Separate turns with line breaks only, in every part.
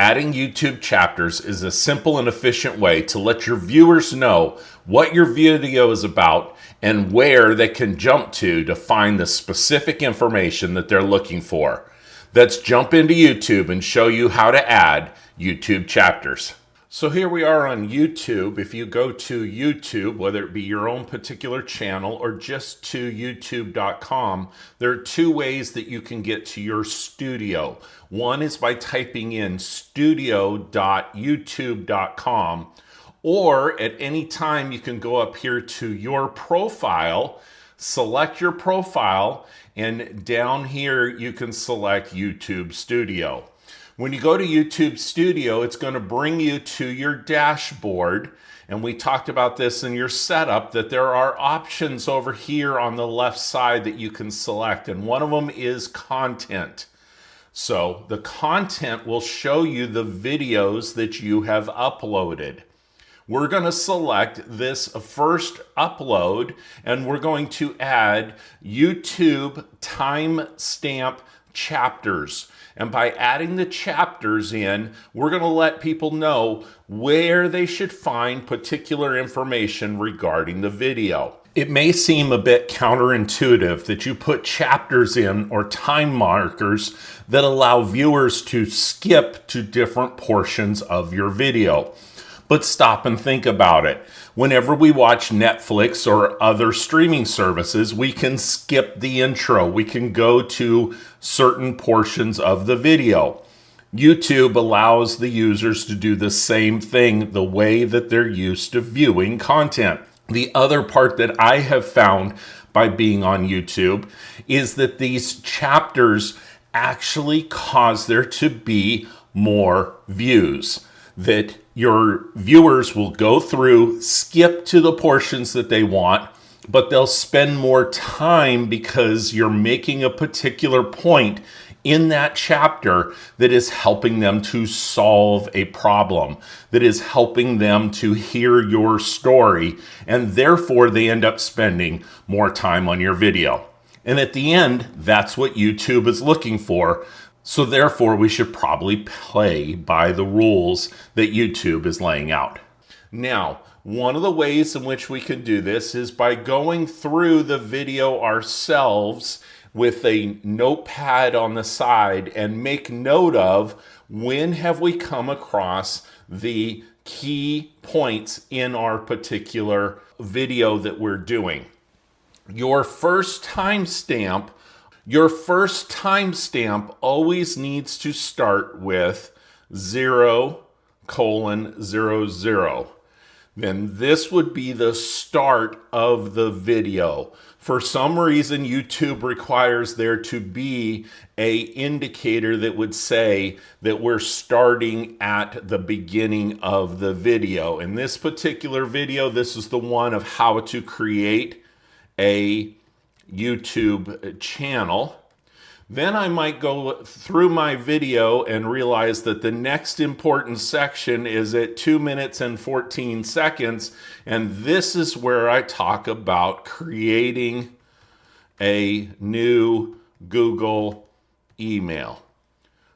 Adding YouTube chapters is a simple and efficient way to let your viewers know what your video is about and where they can jump to find the specific information that they're looking for. Let's jump into YouTube and show you how to add YouTube chapters. So here we are on YouTube. If you go to YouTube, whether it be your own particular channel or just to youtube.com, there are two ways that you can get to your studio. One is by typing in studio.youtube.com, or at any time you can go up here to your profile, select your profile, and down here you can select YouTube Studio. When you go to YouTube Studio, it's going to bring you to your dashboard. And we talked about this in your setup, that there are options over here on the left side that you can select. And one of them is content. So the content will show you the videos that you have uploaded. We're going to select this first upload, and we're going to add YouTube timestamp chapters. And by adding the chapters in, we're going to let people know where they should find particular information regarding the video. It may seem a bit counterintuitive that you put chapters in or time markers that allow viewers to skip to different portions of your video. But stop and think about it. Whenever we watch Netflix or other streaming services, we can skip the intro. We can go to certain portions of the video. YouTube allows the users to do the same thing the way that they're used to viewing content. The other part that I have found by being on YouTube is that these chapters actually cause there to be more views. That your viewers will go through, skip to the portions that they want, but they'll spend more time because you're making a particular point in that chapter that is helping them to solve a problem, that is helping them to hear your story, and therefore they end up spending more time on your video. And at the end, that's what YouTube is looking for. So therefore, we should probably play by the rules that YouTube is laying out. Now, one of the ways in which we can do this is by going through the video ourselves with a notepad on the side and make note of when have we come across the key points in our particular video that we're doing. Your first timestamp always needs to start with 0:00. Then this would be the start of the video. For some reason, YouTube requires there to be an indicator that would say that we're starting at the beginning of the video. In this particular video, this is the one of how to create a YouTube channel. Then I might go through my video and realize that the next important section is at 2 minutes and 14 seconds. And this is where I talk about creating a new Google email.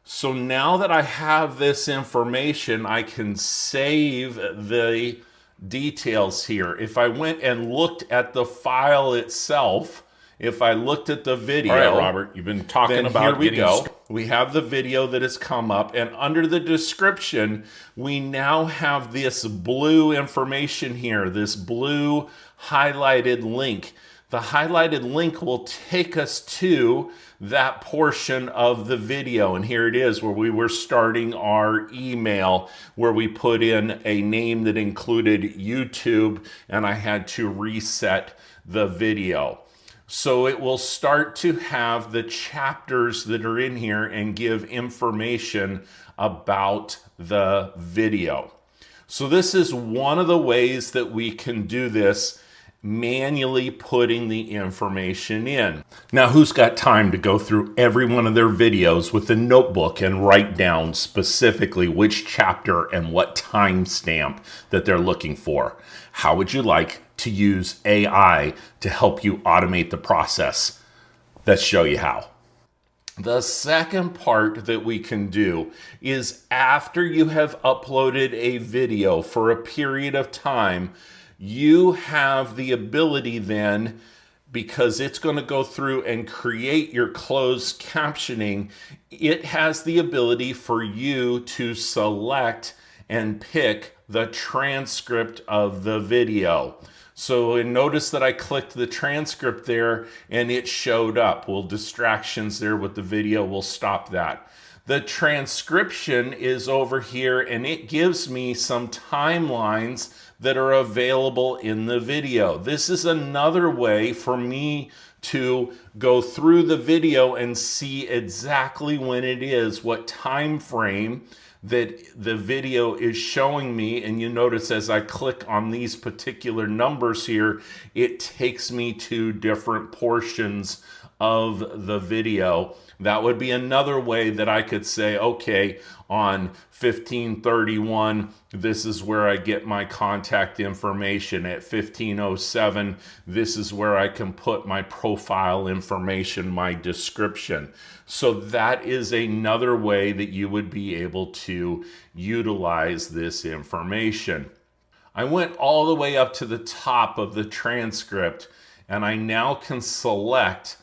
So now that I have this information, I can save the details here. If I went and looked at the file itself, if I looked at the video,
all right, Robert, you've been talking about
here we go. We have the video that has come up, and under the description, we now have this blue information here, this blue highlighted link. The highlighted link will take us to that portion of the video, and here it is where we were starting our email, where we put in a name that included YouTube, and I had to reset the video. So it will start to have the chapters that are in here and give information about the video. So this is one of the ways that we can do this, manually putting the information in. Now, who's got time to go through every one of their videos with a notebook and write down specifically which chapter and what timestamp that they're looking for? How would you like to use AI to help you automate the process? Let's show you how. The second part that we can do is after you have uploaded a video for a period of time, you have the ability then, because it's going to go through and create your closed captioning, it has the ability for you to select and pick the transcript of the video. So notice that I clicked the transcript there and it showed up. Well, distractions there with the video will stop that. The transcription is over here and it gives me some timelines that are available in the video. This is another way for me to go through the video and see exactly when it is, what time frame that the video is showing me. And you notice as I click on these particular numbers here, it takes me to different portions of the video. That would be another way that I could say, okay, on 1531, this is where I get my contact information. At 1507, this is where I can put my profile information, my description. So that is another way that you would be able to utilize this information. I went all the way up to the top of the transcript, and I now can select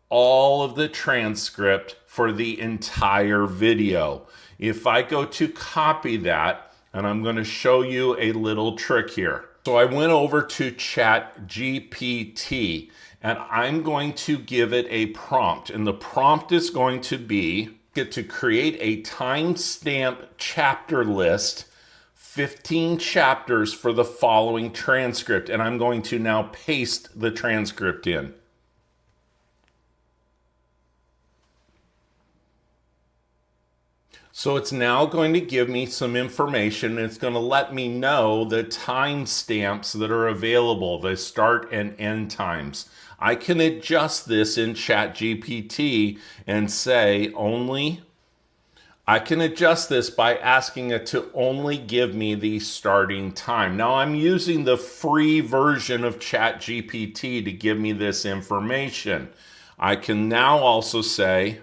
all of the transcript for the entire video. If I go to copy that, and I'm going to show you a little trick here. So I went over to ChatGPT and I'm going to give it a prompt, and the prompt is going to be to create a timestamp chapter list, 15 chapters for the following transcript, and I'm going to now paste the transcript in. So it's now going to give me some information. It's going to let me know the timestamps that are available, the start and end times. I can adjust this in ChatGPT and say I can adjust this by asking it to only give me the starting time. Now I'm using the free version of ChatGPT to give me this information. I can now also say,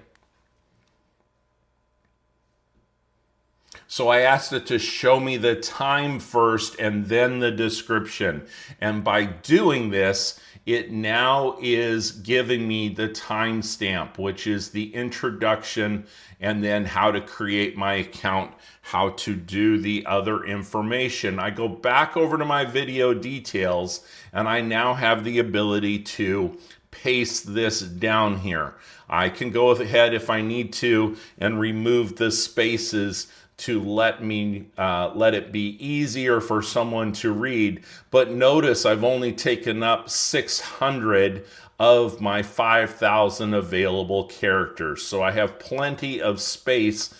so I asked it to show me the time first and then the description. And by doing this, it now is giving me the timestamp, which is the introduction, and then how to create my account, how to do the other information. I go back over to my video details, and I now have the ability to paste this down here. I can go ahead if I need to and remove the spaces to let it be easier for someone to read. But notice I've only taken up 600 of my 5,000 available characters. So I have plenty of space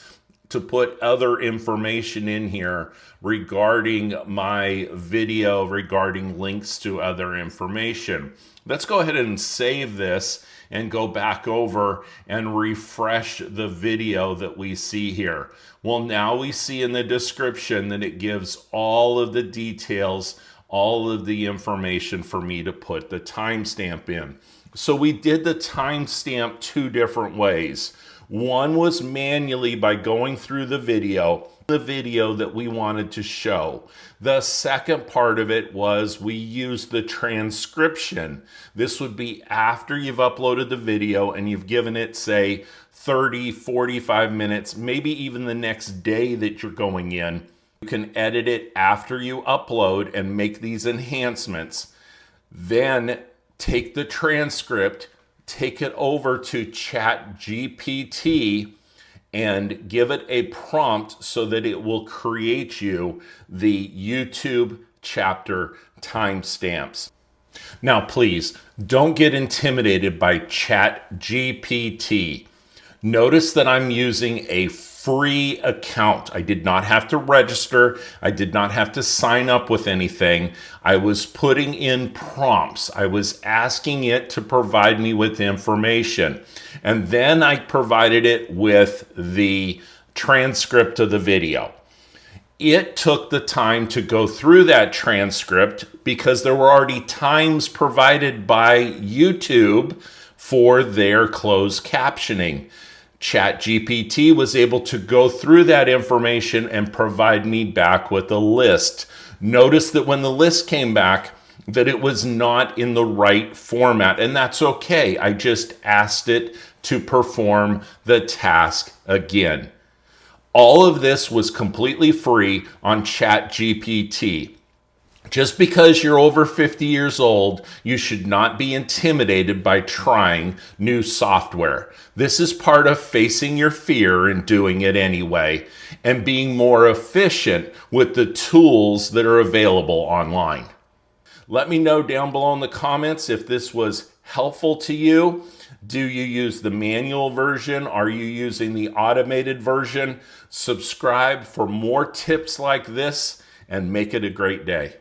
to put other information in here regarding my video, regarding links to other information. Let's go ahead and save this and go back over and refresh the video that we see here. Well, now we see in the description that it gives all of the details, all of the information for me to put the timestamp in. So we did the timestamp two different ways. One was manually by going through the video that we wanted to show. The second part of it was we used the transcription. This would be after you've uploaded the video and you've given it, say, 30, 45 minutes, maybe even the next day that you're going in. You can edit it after you upload and make these enhancements. Then take the transcript, take it over to ChatGPT, and give it a prompt so that it will create you the YouTube chapter timestamps. Now, please don't get intimidated by ChatGPT. Notice that I'm using a free account. I did not have to register. I did not have to sign up with anything. I was putting in prompts. I was asking it to provide me with information. And then I provided it with the transcript of the video. It took the time to go through that transcript because there were already times provided by YouTube for their closed captioning. ChatGPT was able to go through that information and provide me back with a list. Notice that when the list came back, that it was not in the right format, and that's okay. I just asked it to perform the task again. All of this was completely free on ChatGPT. Just because you're over 50 years old, you should not be intimidated by trying new software. This is part of facing your fear and doing it anyway, and being more efficient with the tools that are available online. Let me know down below in the comments if this was helpful to you. Do you use the manual version? Are you using the automated version? Subscribe for more tips like this and make it a great day.